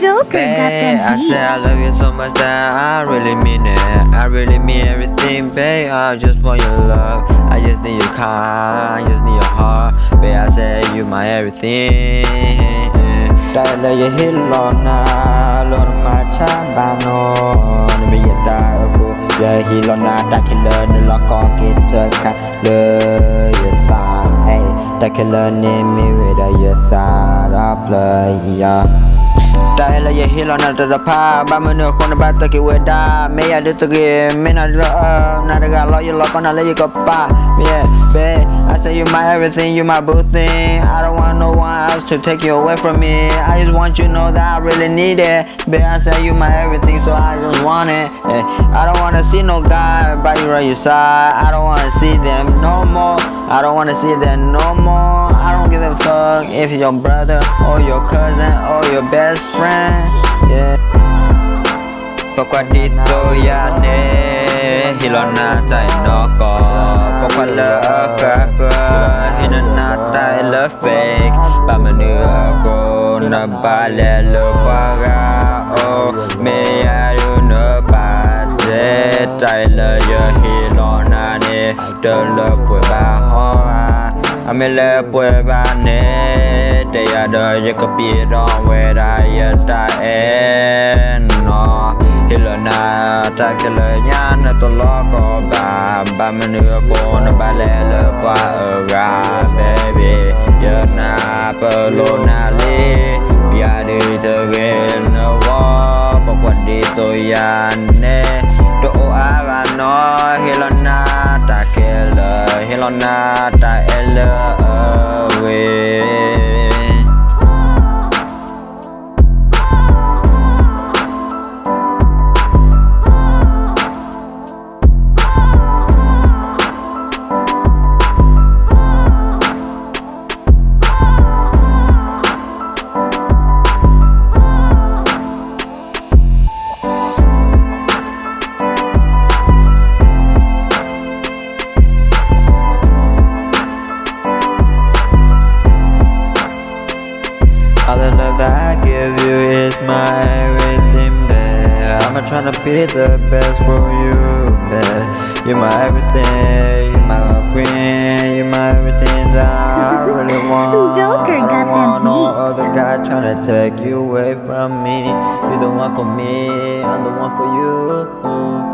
Joker got Babe, that I beat. say I love you so much that I really mean it. I really mean everything, babe. I just want your love. I just need your car. I just need your heart. Babe, I say you my everything. ได้เลยอย่าหินรอนาลงมาช้าบานอนไม่อยากได้กูอย่าหินรอนาได้แค่เลยนี่เราก็คิดเจอกันเลยอย่าสายได้แค่เลยนี่มีเวลาอย่าสายรับเลยอย่า ได้ละอย่าหินรอนาจะพาบ้านเมืองเหนือคนในบ้านตะกี้เวดาไม่อยากได้ตะกี้ไม่น่าจะน่าจะการรออยู่รอก็น่าเลยก็ป้า yeah babe I say you my everything you my boo thing I don't want no one else to take you away from me I just want you to know that I really need it babe I say you my everything so I just want it I don't wanna see no guy by your side I don't wanna see them no more I don't wanna see them no more I don't give a fuck if your brother or your cousin or your best friend yeah ปกติตัวอยาเนฮิโรนาใจนอกก็ปกติเลิกก็ฮิโรนาใจเลิกเฟกบามันเนื้อคนนับบาเลเลิกว่าโอไม่อยากดูเนื้อบาดเจ็บใจเลยเยอะฮิโรนาเนเดินเลิกป่วยบาฮออาไม่เลิกป่วยบาเนแต่อยากเดินยังก็ปีรองเวลาอย่าตายเอ็นนอฮิโรนาจากแค่เลยยานตัวล้อก็บามันเนื้อโกนบาเลเลิกว่าราเบบี้เยอะนาเปโลนาลีอยากดีเธอเกินวอปกติตัวยานเนตัวอาบานอฮิโรนาจากแค่เลยฮิโรนาจากเอเลเวAll the love that I give you is my everything, babe. I'm trying to be the best for you, babe. You're my everything, you're my queen, you're my everything that I really want. Joker I got don't that want no beat. other guy trying to take you away from me. You're the one for me, I'm the one for you.